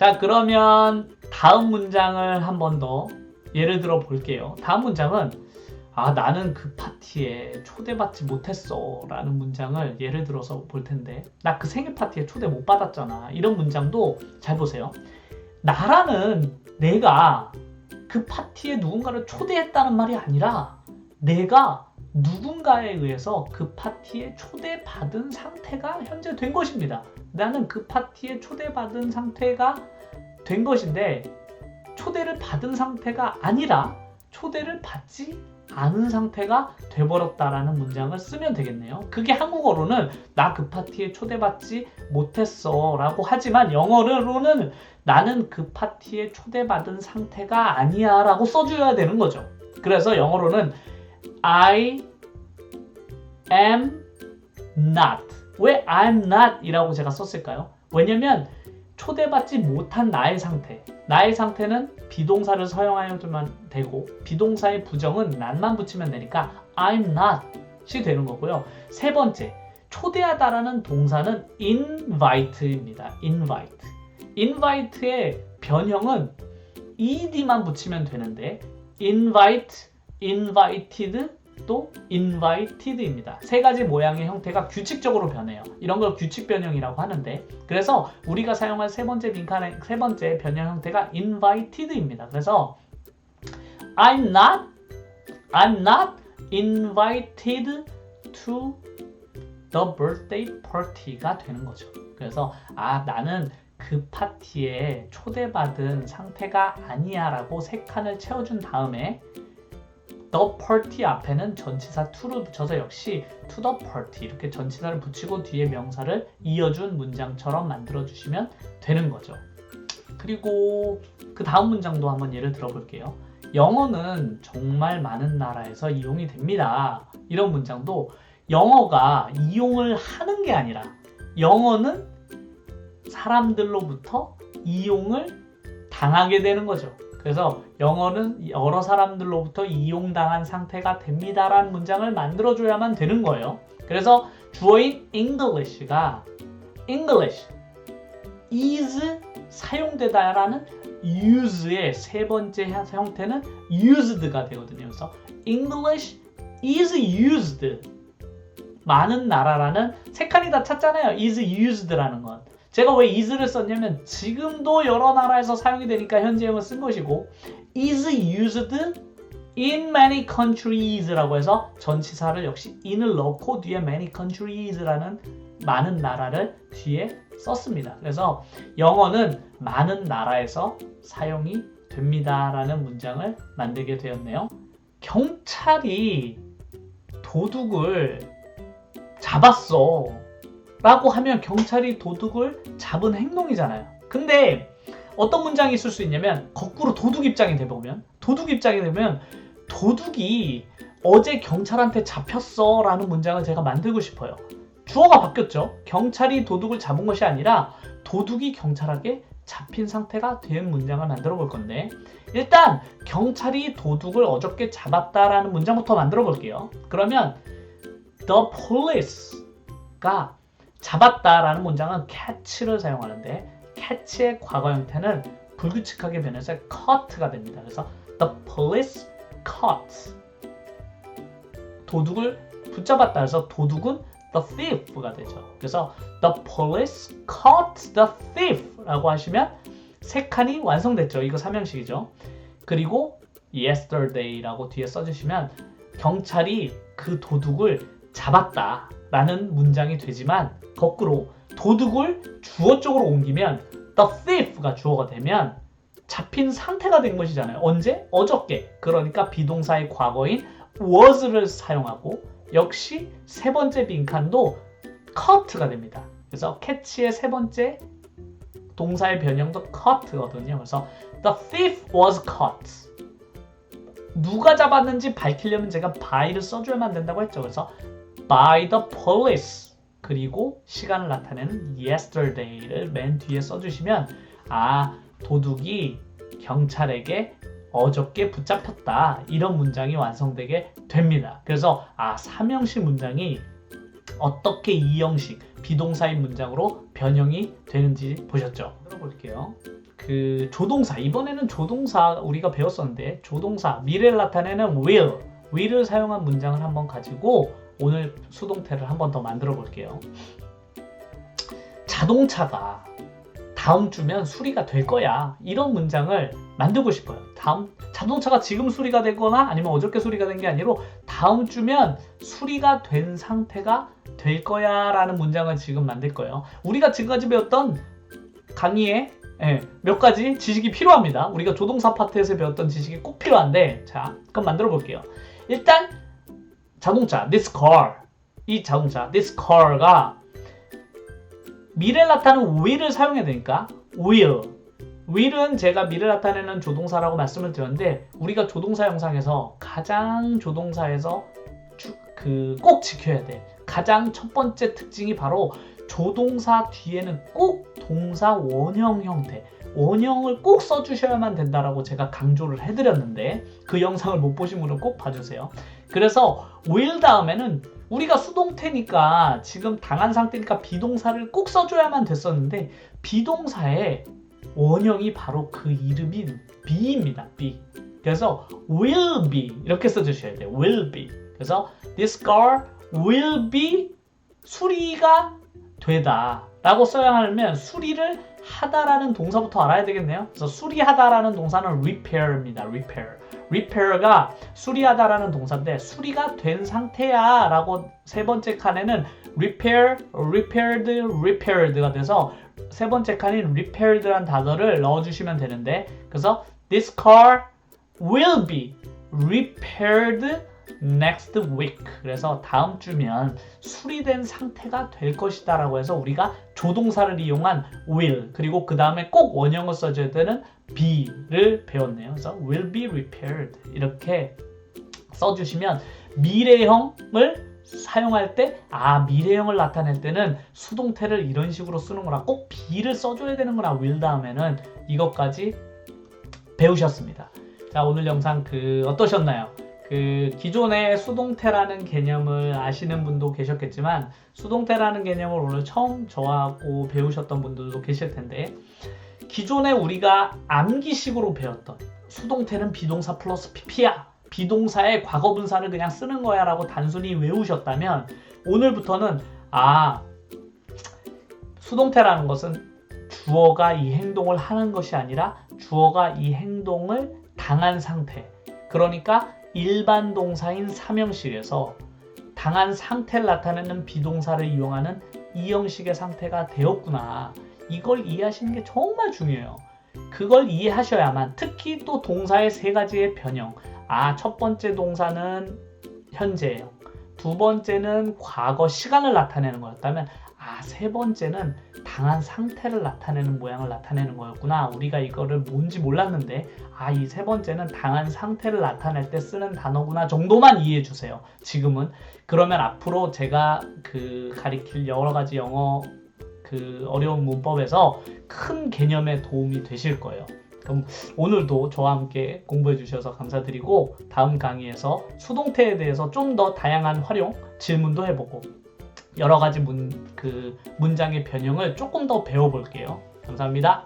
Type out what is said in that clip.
자, 그러면 다음 문장을 한 번 더 예를 들어 볼게요. 다음 문장은 나는 그 파티에 초대받지 못했어 라는 문장을 예를 들어서 볼 텐데, 나 그 생일 파티에 초대 못 받았잖아. 이런 문장도 잘 보세요. 나라는 내가 그 파티에 누군가를 초대했다는 말이 아니라 내가 누군가에 의해서 그 파티에 초대받은 상태가 현재 된 것입니다. 나는 그 파티에 초대받은 상태가 된 것인데, 초대를 받은 상태가 아니라 초대를 받지 않은 상태가 돼버렸다라는 문장을 쓰면 되겠네요. 그게 한국어로는 나 그 파티에 초대받지 못했어 라고 하지만, 영어로는 나는 그 파티에 초대받은 상태가 아니야 라고 써줘야 되는 거죠. 그래서 영어로는 I am not. 왜 I'm not 이라고 제가 썼을까요? 왜냐면 초대받지 못한 나의 상태는 비동사를 사용하여도 되고, 비동사의 부정은 not만 붙이면 되니까 I'm not이 되는 거고요. 세 번째, 초대하다라는 동사는 invite입니다. invite의 변형은 ed만 붙이면 되는데, invite, invited, 또 invited입니다. 세 가지 모양의 형태가 규칙적으로 변해요. 이런 걸 규칙 변형이라고 하는데, 그래서 우리가 사용할 세 번째 변형 형태가 invited입니다. 그래서 I'm not invited to the birthday party가 되는 거죠. 그래서 나는 그 파티에 초대받은 상태가 아니야 라고 세 칸을 채워준 다음에 the party 앞에는 전치사 to를 붙여서 역시 to the party 이렇게 전치사를 붙이고 뒤에 명사를 이어준 문장처럼 만들어주시면 되는 거죠. 그리고 그 다음 문장도 한번 예를 들어볼게요. 영어는 정말 많은 나라에서 이용이 됩니다. 이런 문장도 영어가 이용을 하는 게 아니라 영어는 사람들로부터 이용을 당하게 되는 거죠. 그래서 영어는 여러 사람들로부터 이용당한 상태가 됩니다라는 문장을 만들어줘야만 되는 거예요. 그래서 주어인 English가 English is 사용되다라는 use의 세 번째 형태는 used가 되거든요. 그래서 English is used. 많은 나라라는 세 칸이 다 찼잖아요. is used라는 건. 제가 왜 is를 썼냐면 지금도 여러 나라에서 사용이 되니까 현재형을 쓴 것이고, is used in many countries라고 해서 전치사를 역시 in을 넣고 뒤에 many countries라는 많은 나라를 뒤에 썼습니다. 그래서 영어는 많은 나라에서 사용이 됩니다라는 문장을 만들게 되었네요. 경찰이 도둑을 잡았어 라고 하면 경찰이 도둑을 잡은 행동이잖아요. 근데 어떤 문장이 있을 수 있냐면 거꾸로 도둑 입장이 되면 도둑이 어제 경찰한테 잡혔어 라는 문장을 제가 만들고 싶어요. 주어가 바뀌었죠. 경찰이 도둑을 잡은 것이 아니라 도둑이 경찰에게 잡힌 상태가 된 문장을 만들어 볼 건데, 일단 경찰이 도둑을 어저께 잡았다라는 문장부터 만들어 볼게요. 그러면 the police가 잡았다라는 문장은 catch를 사용하는데, catch의 과거 형태는 불규칙하게 변해서 caught가 됩니다. 그래서 the police caught. 도둑을 붙잡았다 해서 도둑은 the thief가 되죠. 그래서 the police caught the thief라고 하시면 세 칸이 완성됐죠. 이거 삼형식이죠. 그리고 yesterday라고 뒤에 써주시면 경찰이 그 도둑을 잡았다 라는 문장이 되지만, 거꾸로 도둑을 주어 쪽으로 옮기면 the thief가 주어가 되면 잡힌 상태가 된 것이잖아요. 언제? 어저께. 그러니까 비동사의 과거인 was를 사용하고, 역시 세 번째 빈칸도 caught가 됩니다. 그래서 catch의 세 번째 동사의 변형도 caught거든요. 그래서 the thief was caught. 누가 잡았는지 밝히려면 제가 by를 써줘야만 된다고 했죠. 그래서 by the police, 그리고 시간을 나타내는 yesterday를 맨 뒤에 써주시면 도둑이 경찰에게 어저께 붙잡혔다, 이런 문장이 완성되게 됩니다. 그래서 삼형식 문장이 어떻게 이형식 비동사인 문장으로 변형이 되는지 보셨죠? 들어볼게요. 그 조동사, 이번에는 조동사 우리가 배웠었는데 조동사, 미래를 나타내는 will을 사용한 문장을 한번 가지고 오늘 수동태를 한번 더 만들어 볼게요. 자동차가 다음 주면 수리가 될 거야. 이런 문장을 만들고 싶어요. 자동차가 지금 수리가 되거나 아니면 어저께 수리가 된 게 아니고 다음 주면 수리가 된 상태가 될 거야 라는 문장을 지금 만들 거예요. 우리가 지금까지 배웠던 강의에 몇 가지 지식이 필요합니다. 우리가 조동사 파트에서 배웠던 지식이 꼭 필요한데, 자, 그럼 만들어 볼게요. 일단 자동차, this car, 이 자동차, this car가 미래를 나타내는 will을 사용해야 되니까 will은 제가 미래를 나타내는 조동사라고 말씀을 드렸는데, 우리가 조동사 영상에서 가장 조동사에서 꼭 지켜야 돼. 가장 첫 번째 특징이 바로 조동사 뒤에는 꼭 동사 원형 형태, 원형을 꼭 써주셔야만 된다라고 제가 강조를 해드렸는데, 그 영상을 못 보신 분은 꼭 봐주세요. 그래서 will 다음에는 우리가 수동태니까 지금 당한 상태니까 비동사를 꼭 써줘야만 됐었는데, 비동사의 원형이 바로 그 이름인 be입니다. be. 그래서 will be 이렇게 써주셔야 돼요. will be. 그래서 this car will be 수리가 되다 라고 써야 하면 수리를 하다라는 동사부터 알아야 되겠네요. 그래서 수리하다라는 동사는 repair입니다. repair가 수리하다라는 동사인데 수리가 된 상태야 라고 세 번째 칸에는 repaired가 돼서 세 번째 칸인 repaired라는 단어를 넣어주시면 되는데, 그래서 this car will be repaired next week. 그래서 다음 주면 수리된 상태가 될 것이다 라고 해서 우리가 조동사를 이용한 will, 그리고 그 다음에 꼭 원형을 써줘야 되는 be를 배웠네요. 그래서 will be repaired 이렇게 써주시면 미래형을 사용할 때, 미래형을 나타낼 때는 수동태를 이런 식으로 쓰는구나, 꼭 be를 써줘야 되는구나, will 다음에는, 이것까지 배우셨습니다. 자, 오늘 영상 어떠셨나요? 기존의 수동태라는 개념을 아시는 분도 계셨겠지만, 수동태라는 개념을 오늘 처음 저하고 배우셨던 분들도 계실 텐데, 기존에 우리가 암기식으로 배웠던 수동태는 비동사 플러스 pp야, 비동사의 과거분사를 그냥 쓰는 거야 라고 단순히 외우셨다면, 오늘부터는 수동태라는 것은 주어가 이 행동을 하는 것이 아니라 주어가 이 행동을 당한 상태, 그러니까 일반 동사인 삼형식에서 당한 상태를 나타내는 비동사를 이용하는 이형식의 상태가 되었구나, 이걸 이해하시는 게 정말 중요해요. 그걸 이해하셔야만, 특히 또 동사의 세 가지의 변형, 첫 번째 동사는 현재형, 두 번째는 과거 시간을 나타내는 거였다면, 세 번째는 당한 상태를 나타내는 모양을 나타내는 거였구나, 우리가 이거를 뭔지 몰랐는데 이 세 번째는 당한 상태를 나타낼 때 쓰는 단어구나 정도만 이해해 주세요. 지금은. 그러면 앞으로 제가 가리킬 여러 가지 영어 어려운 문법에서 큰 개념에 도움이 되실 거예요. 그럼 오늘도 저와 함께 공부해 주셔서 감사드리고, 다음 강의에서 수동태에 대해서 좀 더 다양한 활용, 질문도 해보고 여러 가지 문장의 변형을 조금 더 배워볼게요. 감사합니다.